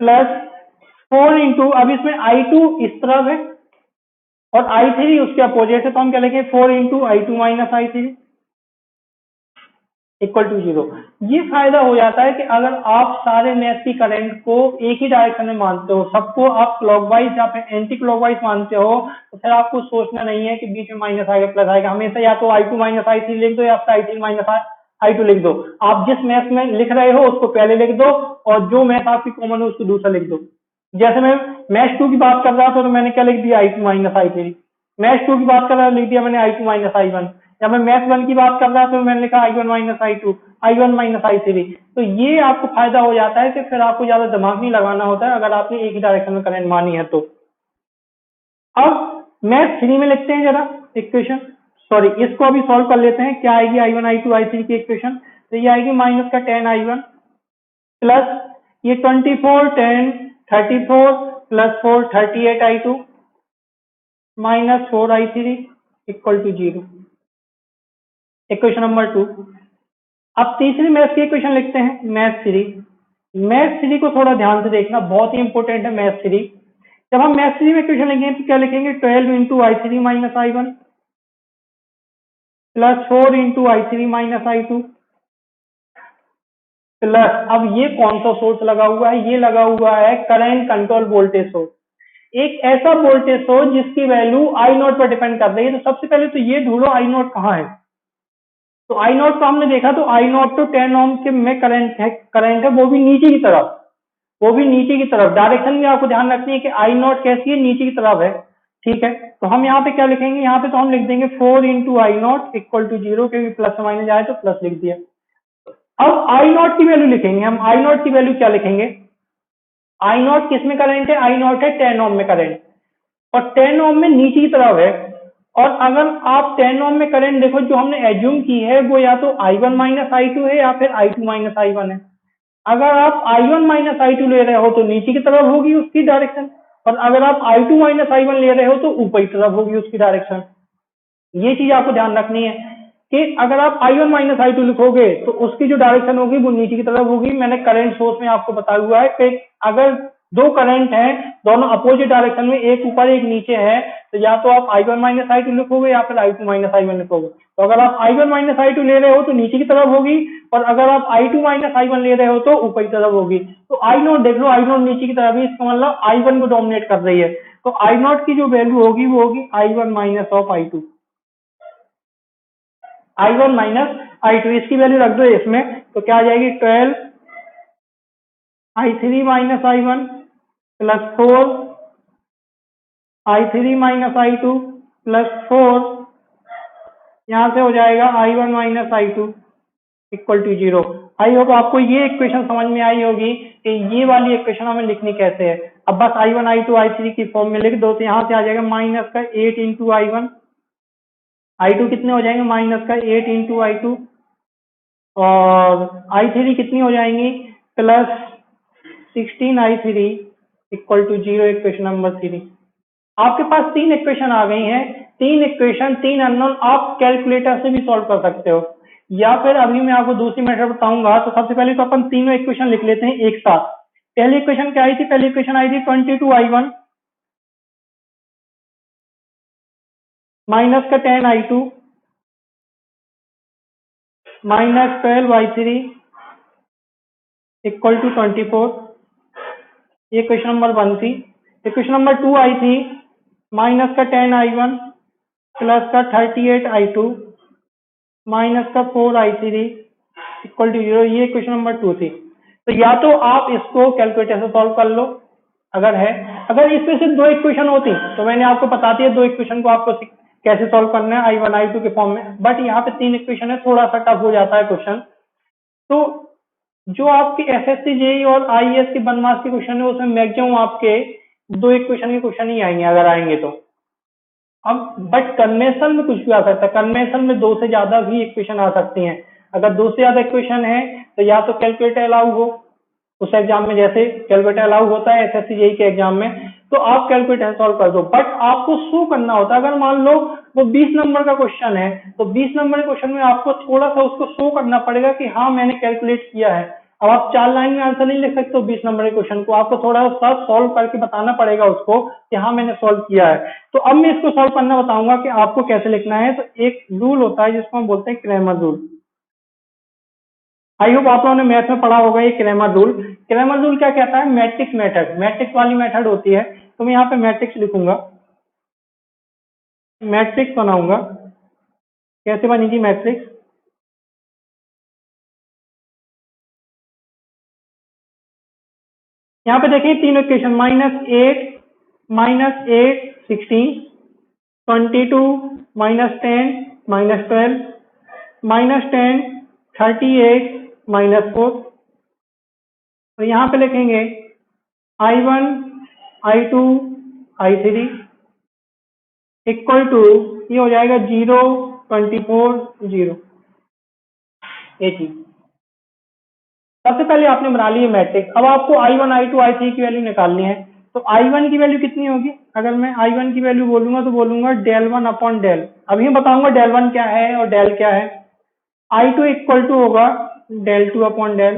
प्लस 4 इंटू, अब इसमें I2 इस तरफ है और I3 उसके अपोजिट है, तो हम क्या लिखेंगे 4 into I2 minus I3 equal to 0। ये फायदा हो जाता है कि अगर आप सारे मैथ की करंट को एक ही डायरेक्शन में मानते हो, सबको आप क्लॉकवाइज या फिर एंटी क्लॉकवाइज मानते हो, तो फिर आपको सोचना नहीं है कि बीच में माइनस आएगा प्लस आएगा, हमेशा या तो I2 माइनस I3 लिख दो या फिर I3 माइनस I2 लिख दो। आप जिस मैथ में लिख रहे हो उसको पहले लिख दो और जो मैथ आपकी कॉमन है उसको दूसरा लिख दो। जैसे मैं मैथ 2 की बात कर रहा था तो मैंने क्या लिख दिया I2 माइनस I3, मैथ 2 की बात कर रहा लिख दिया मैंने I2 माइनस I1, या मैं मैथ 1 की बात कर रहा तो मैंने लिखा I1 minus I2, I1 minus I3। तो ये आपको फायदा हो जाता है कि फिर आपको ज्यादा दिमाग नहीं लगाना होता है अगर आपने एक ही डायरेक्शन में करंट मानी है तो। अब मैथ 3 में लिखते हैं जरा इक्वेशन, सॉरी इसको अभी सॉल्व कर लेते हैं। क्या आएगी I1 I2 I3 की इक्वेशन, तो ये आएगी माइनस का 10 I1 प्लस ये 24 10 34 plus 4 38 I2 minus 4 I3 equal to 0। Equation number 2। अब तीसरी मैथ की इक्वेशन लिखते हैं मैथ 3। मैथ 3 को थोड़ा ध्यान से देखना, बहुत ही इंपॉर्टेंट है मैथ 3। जब हम मैथ 3 में इक्वेशन लिखेंगे तो क्या लिखेंगे 12 into I3 minus I1 plus 4 into I3 minus I2 plus, अब ये कौन सा सोर्स लगा हुआ है, ये लगा हुआ है करंट कंट्रोल वोल्टेज सोर्स, एक ऐसा वोल्टेज सोर्स जिसकी वैल्यू आई नॉट पर डिपेंड कर रही है। तो सबसे पहले तो ये ढूंढो आई नॉट कहाँ है, तो आई नॉट को हमने देखा तो आई नॉट तो 10 ओम के में करंट है वो भी नीचे की तरफ, वो भी नीचे की तरफ, डायरेक्शन में आपको ध्यान रखनी है कि आई नॉट कैसी है, नीचे की तरफ है। ठीक है, तो हम यहाँ पे क्या लिखेंगे, यहाँ पे तो हम लिख देंगे 4 into I naught equal to 0, क्योंकि प्लस से माइनस आए तो प्लस लिख दिया। अब आई नॉट की वैल्यू लिखेंगे हम, आई नॉट की वैल्यू क्या लिखेंगे, आई नॉट किस में करंट है, आई नॉट है 10 ओम में करंट, और 10 ओम में नीचे की तरफ है। और अगर आप 10 ओम में करंट देखो, जो हमने एज्यूम की है वो या तो I1 माइनस I2 है या फिर I2 माइनस I1 है। अगर आप I1 माइनस I2 ले रहे हो तो नीचे की तरफ होगी उसकी डायरेक्शन, और अगर आप I2 माइनस I1 ले रहे हो तो ऊपर की तरफ होगी उसकी डायरेक्शन। ये चीज आपको ध्यान रखनी है कि अगर आप I1 माइनस I2 लिखोगे तो उसकी जो डायरेक्शन होगी वो नीचे की तरफ होगी। मैंने करंट सोर्स में आपको बताया हुआ है कि अगर दो करंट हैं दोनों अपोजिट डायरेक्शन में, एक ऊपर एक नीचे है, तो या तो आप I1 माइनस I2 लिखोगे या फिर I2 माइनस I1 लिखोगे। तो अगर आप I1 माइनस I2 ले रहे हो तो नीचे की तरफ होगी, और अगर आप I2 माइनस I1 ले रहे हो तो ऊपर की तरफ होगी। तो I नोट देख लो, I नोट नीचे की तरफ है, इसका मतलब I1 को डोमिनेट कर रही है, तो I नोट की जो वैल्यू होगी वो होगी I1 minus of I2, I1 minus I2, इसकी वैल्यू रख दो इसमें, तो क्या आ जाएगी 12 I3 minus I1 plus 4 I3 minus I2 plus 4, यहाँ से हो जाएगा I1 minus I2 equal to 0। I hope आपको ये इक्वेशन समझ में आई होगी कि ये वाली इक्वेशन हमें लिखनी कैसे है। अब बस I1 I2 I3 की फॉर्म में लिख दो, तो यहाँ से आ जाएगा माइनस का 8 इंटू I1 I2 कितने हो जाएंगे माइनस का 8 इंटू I2, और I3 कितनी हो जाएंगी plus 16I3 equal to 0, equation number 3। आपके पास तीन इक्वेशन आ गई हैं, तीन इक्वेशन, तीन अननोन, आप कैलकुलेटर से भी सॉल्व कर सकते हो, या फिर अभी मैं आपको दूसरी मेथड बताऊंगा। तो सबसे पहले तो अपन तीनों इक्वेशन लिख लेते हैं एक साथ। पहली इक्वेशन क्या आई थी? पहली इक्वेशन आई थी 22I1 माइनस का 10I2 minus 12I3 equal to 24। ये क्वेश्चन नंबर 1 थी। इक्वेशन नंबर 2 आई थी माइनस का 10I1 प्लस का 38I2 माइनस का 4I3 इक्वल टू 0। ये क्वेश्चन नंबर 2 थी। तो या तो आप इसको कैलकुलेटर से सॉल्व कर लो अगर है, अगर इसमें सिर्फ दो इक्वेशन होती तो मैंने आपको बता दिया दो इक्वेशन को आपको कैसे सॉल्व करना है I1 I2 के फॉर्म में, बट यहाँ पे तीन इक्वेशन है, थोड़ा सा टफ हो जाता है क्वेश्चन। तो जो आपकी एसएससी जेई और आईएएस के 1 मार्क्स के क्वेश्चन है उसमें मैक्सिमम आपके दो इक्वेशन के क्वेश्चन ही आएंगे अगर आएंगे तो। अब बट कन्वेंशन में कुछ भी आ सकता है, कन्वेंशन में दो से ज्यादा भी इक्वेशन आ सकती हैं। अगर दो से ज्यादा इक्वेशन है तो या तो कैलकुलेटर अलाउ हो उस एग्जाम में, जैसे कैलकुलेटर अलाउ होता है एसएससी जेई के एग्जाम में, तो आप कैलकुलेटर सॉल्व कर दो, बट आपको शो करना होता है। अगर मान लो वो 20 नंबर का क्वेश्चन है तो 20 नंबर के क्वेश्चन में आपको थोड़ा सा उसको शो करना पड़ेगा कि हाँ मैंने कैलकुलेट किया है। अब आप 4 लाइन में आंसर नहीं लिख सकते हो 20 नंबर के क्वेश्चन को, आपको थोड़ा सा सॉल्व करके बताना पड़ेगा उसको कि हाँ मैंने सॉल्व किया है। तो अब मैं इसको सॉल्व करना बताऊंगा कि आपको कैसे लिखना है। तो एक रूल होता है जिसको हम बोलते हैं क्रैमर रूल। आई होप आप लोगों ने मैथ में पढ़ा होगा ये क्रैमर रूल। क्रैमर रूल क्या कहता है? मैट्रिक्स मेथड, मैट्रिक्स वाली मेथड होती है। तो मैं यहाँ पे मैट्रिक्स लिखूंगा, मैट्रिक्स बनाऊंगा। कैसे बनेगी मैट्रिक्स? यहाँ पे देखिए तीन इक्वेशन, -8 16 22 -10 -12 -10 38 -4। तो यहाँ पे लिखेंगे I1 I2 I3 equal to, ये हो जाएगा 0 24 0। ये चीज सबसे पहले आपने बना ली है मैट्रिक्स। अब आपको I1 I2 I3 की वैल्यू निकालनी है। तो I1 की वैल्यू कितनी होगी? अगर मैं I1 की वैल्यू बोलूंगा तो बोलूंगा डेल 1 अपॉन डेल, अभी मैं बताऊंगा डेल 1 क्या है और डेल क्या है। I2 इक्वल टू होगा del 2 upon del,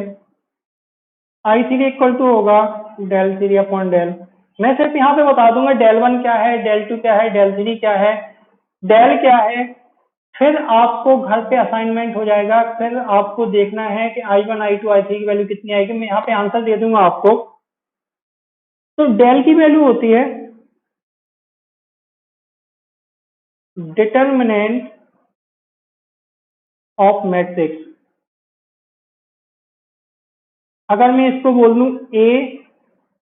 I3 equal to होगा डेल 3 अपॉन डेल। मैं सिर्फ यहाँ पे बता दूंगा डेल 1 क्या है, डेल 2 क्या है, डेल 3 क्या है, डेल क्या है। फिर आपको घर पे असाइनमेंट हो जाएगा, फिर आपको देखना है कि I1 I2 I3 की वैल्यू कितनी आएगी। मैं यहाँ पे आंसर दे दूंगा आपको। तो डेल की वैल्यू होती है डिटर्मिनेंट ऑफ मैट्रिक्स। अगर मैं इसको बोल दूं A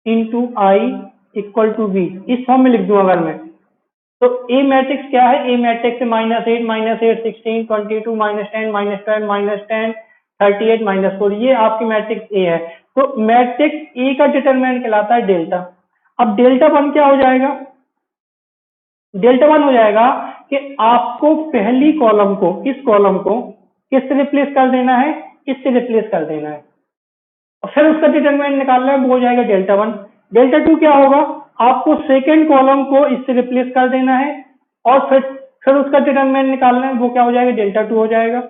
into I equal to B, इस फॉर्म में लिख दूं अगर मैं, तो ए मैट्रिक्स क्या है? ए मैट्रिक्स -8 16 22 -10 -12 -10 38 -4, ये आपकी मैट्रिक्स ए है। तो मैट्रिक्स ए का डिटरमिनेंट कहलाता है डेल्टा। अब डेल्टा वन क्या हो जाएगा? डेल्टा वन हो जाएगा कि आपको पहली कॉलम को, इस कॉलम को किससे रिप्लेस कर देना है? इससे रिप्लेस कर देना है, और फिर उसका डिटरमिनेंट निकालना है, वो हो जाएगा डेल्टा वन। डेल्टा टू क्या होगा? आपको सेकेंड कॉलम को इससे रिप्लेस कर देना है और फिर उसका डिटरमिनेंट निकालना है, वो क्या हो जाएगा? डेल्टा टू हो जाएगा।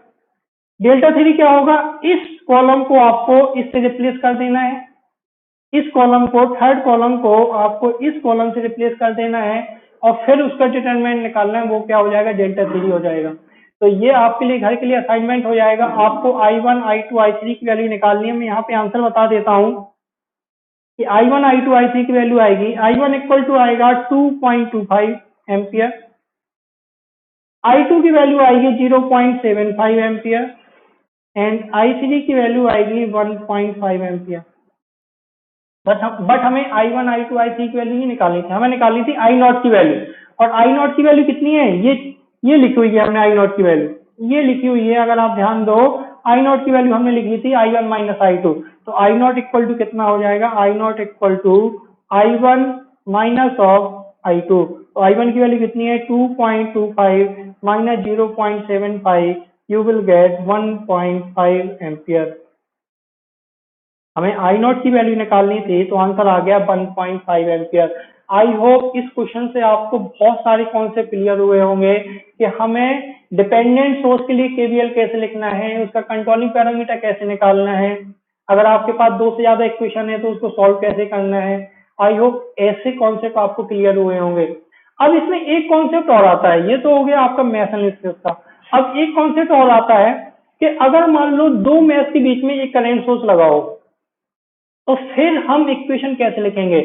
डेल्टा थ्री क्या होगा? इस कॉलम को आपको इससे रिप्लेस कर देना है, इस कॉलम को, थर्ड कॉलम को आपको इस कॉलम से रिप्लेस कर देना है और फिर उसका डिटरमिनेंट निकालना है, वो क्या हो जाएगा? डेल्टा थ्री हो जाएगा। तो ये आपके लिए घर के लिए असाइनमेंट हो जाएगा। आपको I1 I2 I3 की वैल्यू निकालनी है। मैं यहाँ पे आंसर बता देता हूँ कि I1 I2 I3 की वैल्यू आएगी, I1 इक्वल टू आएगा 2.25 एम्पियर, I2 की वैल्यू आएगी 0.75 एम्पियर एंड I3 की वैल्यू आएगी 1.5 एम्पियर। बट हमें I1 I2 I3 की वैल्यू नहीं निकालनी थी, हमें निकालनी थी I0 की वैल्यू। और I0 की वैल्यू कितनी है? ये लिखी हुई है हमने I0 की वैल्यू, ये लिखी हुई है। अगर आप ध्यान दो, I0 की वैल्यू हमने लिखी थी I1 माइनस I2। तो I0 इक्वल टू कितना हो जाएगा? I0 equal to I1 minus of I2। तो I1 की वैल्यू कितनी है 2.25 minus 0.75, you will get 1.5 ampere. हमें I नॉट की वैल्यू निकालनी थी तो आंसर आ गया 1.5 एम्पियर। आई होप इस क्वेश्चन से आपको बहुत सारे कॉन्सेप्ट क्लियर हुए होंगे कि हमें डिपेंडेंट सोर्स के लिए केवीएल कैसे लिखना है, उसका कंट्रोलिंग पैरामीटर कैसे निकालना है, अगर आपके पास दो से ज्यादा इक्वेशन है तो उसको सॉल्व कैसे करना है। आई होप ऐसे कॉन्सेप्ट आपको क्लियर हुए होंगे। अब इसमें एक कॉन्सेप्ट और आता है, ये तो हो गया आपका मैथ एनालिसिस का। अब एक कॉन्सेप्ट और आता है कि अगर मान लो दो मैथ के बीच में एक करंट सोर्स लगा हो तो फिर हम इक्वेशन कैसे लिखेंगे।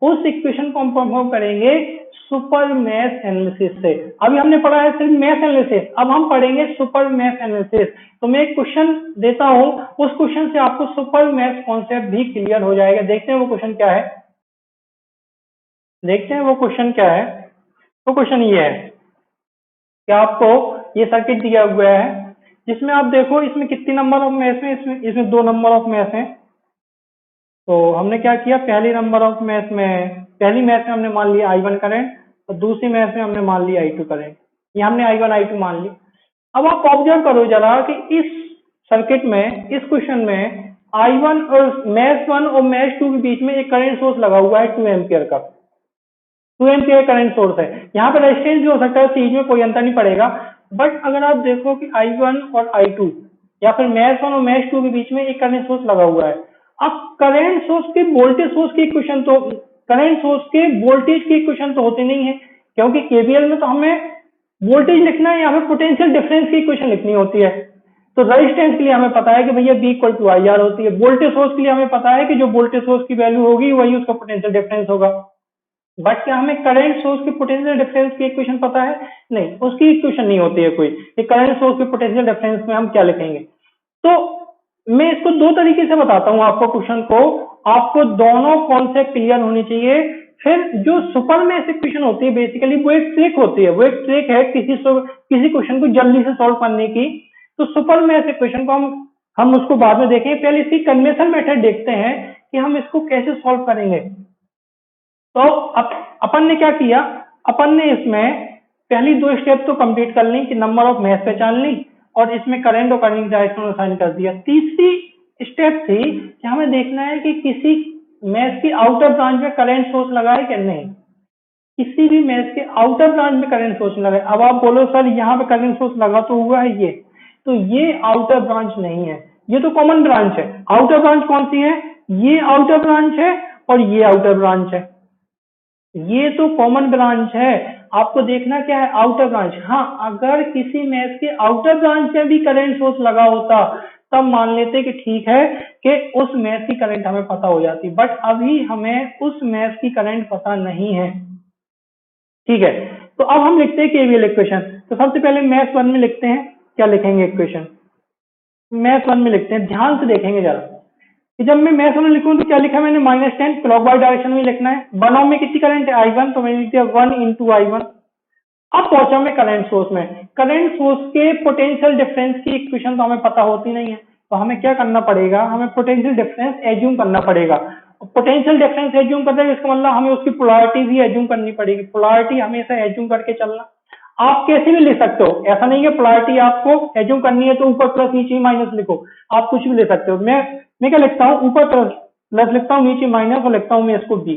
उस इक्वेशन को हम परफॉर्म करेंगे सुपर मैथ एनालिसिस से। अभी हमने पढ़ा है सिर्फ मैथ एनालिसिस, अब हम पढ़ेंगे सुपर मैथ एनालिसिस। तो मैं एक क्वेश्चन देता हूं, उस क्वेश्चन से आपको सुपर मैथ कॉन्सेप्ट भी क्लियर हो जाएगा। देखते हैं वो क्वेश्चन क्या है, देखते हैं वो क्वेश्चन क्या है। तो क्वेश्चन ये है कि आपको ये सर्किट दिया हुआ है जिसमें आप देखो इसमें कितनी नंबर ऑफ मैथ है, इसमें 2 नंबर ऑफ मैथ है। तो हमने क्या किया, पहली मैथ में हमने मान लिया I1 करंट और दूसरी मैथ में हमने मान लिया I2 करंट। ये हमने I1 I2 मान ली। अब आप ऑब्जर्व करो जरा कि इस सर्किट में, इस क्वेश्चन में I1 और मैथ 1 और मैथ 2 के बीच में एक करंट सोर्स लगा हुआ है 2 एम्पियर का। 2 एम्पियर करंट सोर्स है। यहाँ पे रेजिस्टेंस भी हो सकता है, सीरीज में कोई अंतर नहीं पड़ेगा। बट अगर आप देखो कि I1 और I2 या फिर मैथ 1 और मैथ 2 के बीच में एक करंट सोर्स लगा हुआ है। अब करंट सोर्स के वोल्टेज सोर्स की इक्वेशन तो करंट सोर्स के वोल्टेज की इक्वेशन तो होती नहीं है, क्योंकि केवीएल में तो हमें वोल्टेज लिखना है, यहाँ पे पोटेंशियल डिफरेंस की इक्वेशन लिखनी होती है। तो रेजिस्टेंस के लिए हमें पता है कि भैया B इक्वल टू IR होती है। वोल्टेज सोर्स के लिए हमें पता है कि जो वोल्टेज सोर्स की वैल्यू होगी वही उसका पोटेंशियल डिफरेंस होगा। बट क्या हमें करंट सोर्स के पोटेंशियल डिफरेंस की इक्वेशन पता है? नहीं, उसकी इक्वेशन नहीं होती है कोई कि करंट सोर्स के पोटेंशियल डिफरेंस में हम क्या लिखेंगे। तो मैं इसको दो तरीके से बताता हूं आपको क्वेश्चन को, आपको दोनों कॉन्सेप्ट क्लियर होनी चाहिए। फिर जो सुपर मैथ इक्वेशन होती है बेसिकली वो एक ट्रिक होती है, वो एक ट्रिक है किसी क्वेश्चन को जल्दी से सॉल्व करने की। तो सुपर मैथ इक्वेशन को हम उसको बाद में देखेंगे, पहले इसकी कन्वेंशन मेथड देखते हैं कि हम इसको कैसे सॉल्व करेंगे। तो अपन ने क्या किया, अपन ने इसमें पहली 2 स्टेप तो कंप्लीट कर ली कि नंबर ऑफ मैथ पहचान ली और इसमें करंट और करंट डायरेक्शन असाइन कर दिया। तीसरी स्टेप थी कि हमें देखना है कि किसी मैथ की आउटर ब्रांच में करंट सोर्स लगा है कि नहीं। किसी भी मैथ के आउटर ब्रांच में करंट सोर्स लगा है। अब आप बोलो सर यहाँ पे करंट सोर्स लगा तो हुआ है ये, तो ये आउटर ब्रांच नहीं है, ये तो कॉमन ब्रांच है। आउटर ब्रांच कौन सी है? ये आउटर ब्रांच है और ये आउटर ब्रांच है, ये तो कॉमन ब्रांच है। आपको देखना क्या है, आउटर ब्रांच। हाँ, अगर किसी मैथ के आउटर ब्रांच में भी करंट सोर्स लगा होता तब मान लेते कि ठीक है कि उस मैथ की करंट हमें पता हो जाती, बट अभी हमें उस मैथ की करंट पता नहीं है। ठीक है, तो अब हम लिखते हैं केवीएल इक्वेशन। तो सबसे पहले मैथ 1 में लिखते हैं, क्या लिखेंगे इक्वेशन मैथ 1 में लिखते हैं, ध्यान से देखेंगे जरा कि जब मैं मैथ 1 में लिखूं तो क्या लिखा मैंने -10 क्लॉकवाइज डायरेक्शन में लिखना है। 1 में कितनी करंट है I1, तो मैंने लिख दिया 1 into I1। अब पहुंचा मैं करंट सोर्स में। करंट सोर्स के पोटेंशियल डिफरेंस की इक्वेशन तो हमें पता होती नहीं है, तो हमें क्या करना पड़ेगा, हमें पोटेंशियल डिफरेंस एज्यूम करना पड़ेगा। पोटेंशियल डिफरेंस एज्यूम करते हैं इसका मतलब हमें उसकी पोलैरिटी भी एज्यूम करनी पड़ेगी। पोलैरिटी हमेशा एज्यूम करके चलना। आप कैसे भी लिख सकते हो, ऐसा नहीं है पोलैरिटी आपको एज्यूम करनी है तो ऊपर प्लस नीचे माइनस लिखो, आप कुछ भी ले सकते हो। मैं क्या लिखता हूँ, ऊपर प्लस लिखता हूँ, नीचे माइनस, और लिखता हूँ मैं इसको B,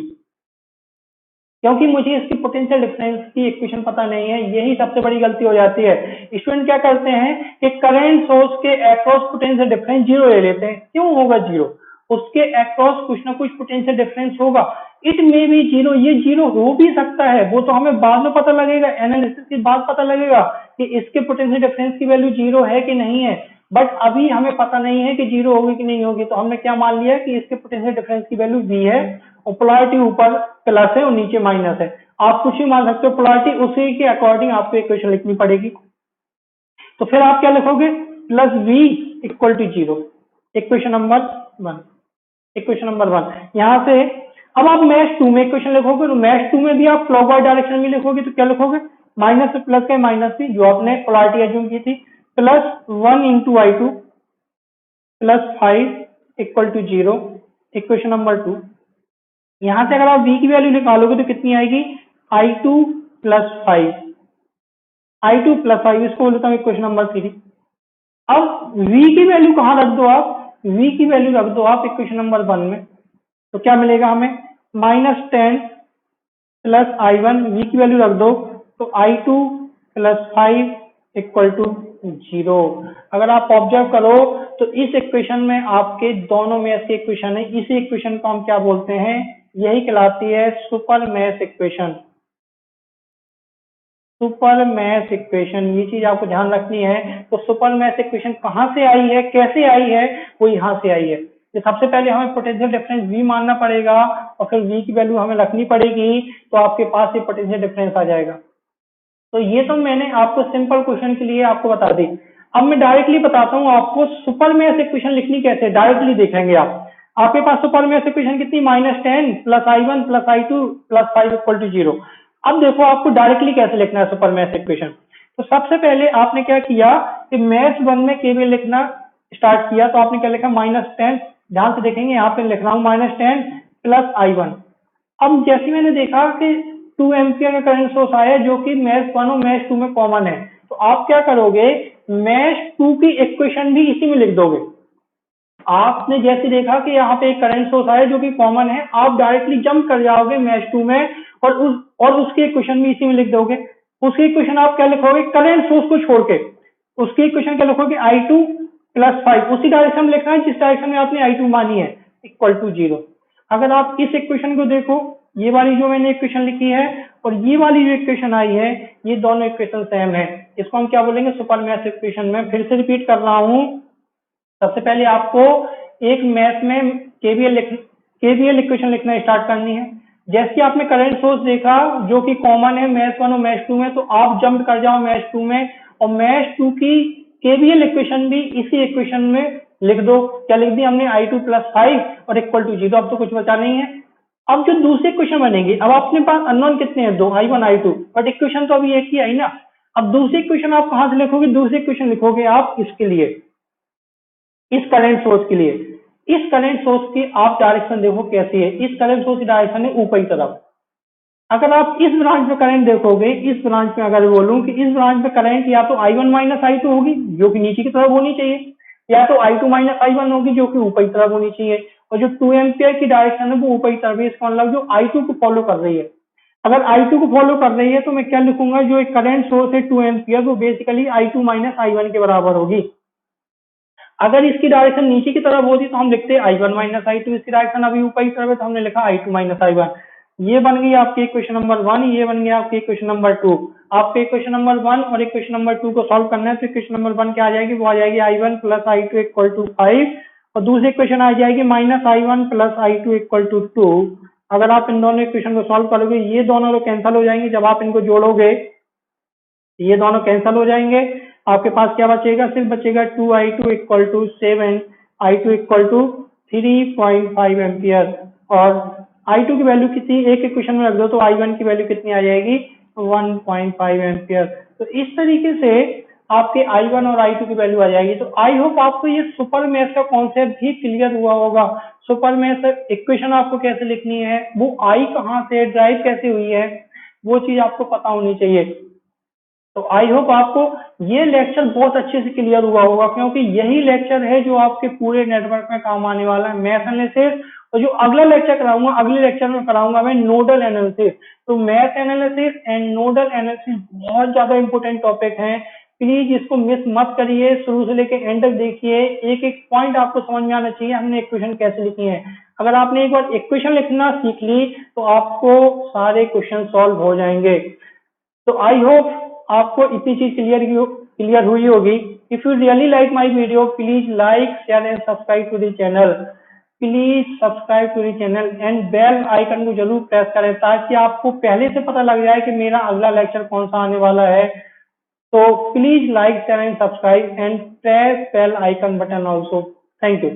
क्योंकि मुझे इसकी पोटेंशियल डिफरेंस की इक्वेशन पता नहीं है। यही सबसे बड़ी गलती हो जाती है। स्टूडेंट क्या करते हैं कि करंट सोर्स के अक्रॉस पोटेंशियल डिफरेंस 0 ले लेते हैं। क्यों होगा 0? उसके अक्रॉस कुछ ना कुछ पोटेंशियल डिफरेंस होगा। इट में भी 0, ये 0 हो भी सकता है, वो तो हमें बाद में पता लगेगा, एनालिसिस के बाद पता लगेगा कि इसके पोटेंशियल डिफरेंस की वैल्यू 0 है कि नहीं है। बट अभी हमें पता नहीं है कि 0 होगी कि नहीं होगी, तो हमने क्या मान लिया कि इसके पोटेंशियल डिफरेंस की वैल्यू V है और पोलैरिटी ऊपर प्लस है और नीचे माइनस है। आप कुछ भी मान सकते हो, पोलैरिटी उसी के अकॉर्डिंग आपको इक्वेशन लिखनी पड़ेगी। तो फिर आप क्या लिखोगे, plus V equal to 0, equation number 1। Equation number 1 यहाँ से। अब आप मैथ 2 में इक्वेशन लिखोगे, तो मैथ 2 में भी आप क्लॉकवाइज डायरेक्शन में लिखोगे, तो क्या लिखोगे, माइनस से प्लस का माइनस भी, जो आपने पोलैरिटी एज्यूम की थी, plus 1 into I2 plus 5 equal to 0, equation number 2। यहाँ से अगर आप V की वैल्यू निकालोगे तो कितनी आएगी, I2 प्लस 5, I2 प्लस 5, इसको बोलता हूँ क्वेश्चन नंबर 3। अब v की वैल्यू कहाँ रख दो आप, v की वैल्यू रख दो आप इक्वेशन नंबर 1 में, तो क्या मिलेगा हमें, -10 प्लस I1, v की वैल्यू रख दो तो I2 प्लस 5 इक्वल टू 0। अगर आप ऑब्जर्व करो तो इस इक्वेशन में आपके दोनों मैश की इक्वेशन है, इसी इक्वेशन को हम क्या बोलते हैं, यही कहलाती है super mesh equation. Super mesh equation, ये चीज आपको ध्यान रखनी है। तो सुपर मैश इक्वेशन कहाँ से आई है, कैसे आई है, वो यहाँ से आई है। तो सबसे पहले हमें पोटेंशियल डिफरेंस V मानना पड़ेगा और फिर V की वैल्यू हमें रखनी पड़ेगी, तो आपके पास ये पोटेंशियल डिफरेंस आ जाएगा। तो ये तो मैंने आपको सिंपल क्वेश्चन के लिए आपको बता दी। अब मैं डायरेक्टली बताता हूँ आपको सुपर मैश इक्वेशन लिखनी कैसे, डायरेक्टली देखेंगे आप। आपके पास सुपर मैश इक्वेशन कितनी, -10 plus I1 plus I2 plus 5 equal to 0। अब देखो आपको डायरेक्टली कैसे लिखना है सुपर मैश इक्वेशन। तो सबसे पहले आपने क्या किया कि मैश 1 में केवीएल लिखना स्टार्ट किया, तो आपने क्या लिखा, -10, ध्यान से देखेंगे यहाँ पे लिख रहा हूँ -10 प्लस I1। अब जैसे मैंने देखा कि 2 एम्पियर का करंट सोर्स आया जो कि मैश 1 और मैश 2 में कॉमन है, तो आप क्या करोगे, मैश 2 की इक्वेशन भी इसी में लिख दोगे। आपने जैसे देखा कि यहाँ पे एक करंट सोर्स आया जो कि कॉमन है, आप डायरेक्टली जंप कर जाओगे मैश 2 में और उसकी इक्वेशन भी इसी में लिख दोगे। उसकी इक्वेशन आप क्या लिखोगे, करंट सोर्स को छोड़ के उसकी इक्वेशन क्या लिखोगे, I2 प्लस 5, उसी डायरेक्शन में लिखना है जिस डायरेक्शन में आपने I2 मानी है, इक्वल टू 0। अगर आप इस इक्वेशन को देखो, ये वाली जो मैंने इक्वेशन लिखी है और ये वाली जो इक्वेशन आई है, ये दोनों इक्वेशन सेम है। इसको हम क्या बोलेंगे, सुपर मैश इक्वेशन में। फिर से रिपीट कर रहा हूँ, सबसे पहले आपको एक मैश में केवीएल इक्वेशन लिखना स्टार्ट करनी है। जैसे आपने करंट सोर्स देखा जो कि कॉमन है मैश 1 और मैश 2 में, तो आप जंप कर जाओ मैश 2 में और मैश 2 की केवीएल इक्वेशन भी इसी इक्वेशन में लिख दो। क्या लिख दी हमने, I2 प्लस 5 और इक्वल टू 0। अब तो कुछ बचा नहीं है। अब जो दूसरी इक्वेशन बनेगी, अब अपने पास अननोन कितने हैं, 2, I1 I2, बट इक्वेशन तो अभी एक ही आई ना। अब दूसरी इक्वेशन आप कहां से लिखोगे, दूसरी इक्वेशन लिखोगे आप इसके लिए, इस करंट सोर्स के लिए। इस करंट सोर्स की आप डायरेक्शन देखो कैसी है, इस करंट सोर्स की डायरेक्शन है ऊपर की तरफ। अगर आप इस ब्रांच में करंट देखोगे, इस ब्रांच में अगर बोलूं कि इस ब्रांच में करंट या तो I1 माइनस I2 होगी जो कि नीचे की तरफ होनी चाहिए, या तो I2 माइनस I1 होगी जो कि ऊपर की तरफ होनी चाहिए। और जो 2 एम्पियर की डायरेक्शन है वो ऊपर की तरफ है, इसका मतलब जो I2 को फॉलो कर रही है। अगर I2 को फॉलो कर रही है तो मैं क्या लिखूंगा, जो एक करंट सोर्स है 2 एम्पियर, वो बेसिकली I2 माइनस I1 के बराबर होगी। अगर इसकी डायरेक्शन नीचे की तरफ होती तो हम लिखते I1 माइनस I2, इसकी डायरेक्शन अभी ऊपर की तरफ है तो हमने लिखा I2 माइनस I1। ये बन गई आपकी इक्वेशन नंबर 1, ये बन गया आपकी इक्वेशन नंबर 2। आपके इक्वेशन नंबर 1 और इक्वेशन नंबर 2 को सॉल्व करना है, तो इक्वेशन नंबर 1 क्या आ जाएगी, वो आ जाएगी I1 plus I2 equal to 5 और दूसरी इक्वेशन आ जाएगी minus I1 plus I2 equal to 2। अगर आप इन दोनों इक्वेशन को सॉल्व करोगे, ये दोनों तो कैंसिल हो जाएंगे, जब आप इनको जोड़ोगे ये दोनों कैंसिल हो जाएंगे। आपके पास क्या बचेगा, सिर्फ बचेगा 2I2 equal to 7, I2 equal to 3.5 ampere. और I2 की वैल्यू कितनी, एक इक्वेशन में रख दो तो I1 की वैल्यू कितनी आ जाएगी, 1.5 एम्पियर। तो इस तरीके से आपके I1 और I2 की वैल्यू आ जाएगी। तो आई होप आपको ये सुपर मैश का कॉन्सेप्ट भी क्लियर हुआ होगा। सुपर मैश इक्वेशन आपको कैसे लिखनी है, वो आई कहाँ से ड्राइव कैसे हुई है, वो चीज आपको पता होनी चाहिए। तो आई होप आपको ये लेक्चर बहुत अच्छे से क्लियर हुआ होगा, क्योंकि यही लेक्चर है जो आपके पूरे नेटवर्क में काम आने वाला है, मैथ एनालिसिस। और जो अगला लेक्चर कराऊंगा, अगले लेक्चर में कराऊंगा मैं नोडल एनालिसिस। तो math analysis and nodal analysis बहुत ज्यादा इंपॉर्टेंट टॉपिक है, प्लीज इसको मिस मत करिए, शुरू से लेकर एंड तक देखिए। एक एक पॉइंट आपको समझ में आना चाहिए, हमने इक्वेशन कैसे लिखी है। अगर आपने एक बार इक्वेशन लिखना सीख ली तो आपको सारे क्वेश्चन सॉल्व हो जाएंगे। तो आई होप आपको इतनी चीज क्लियर हुई होगी। If you really like my video, please like, share and subscribe to the channel. Please subscribe to the channel and bell icon को जरूर प्रेस करें, ताकि आपको पहले से पता लग जाए कि मेरा अगला लेक्चर कौन सा आने वाला है। तो please like, share and subscribe and press bell icon button also. Thank you.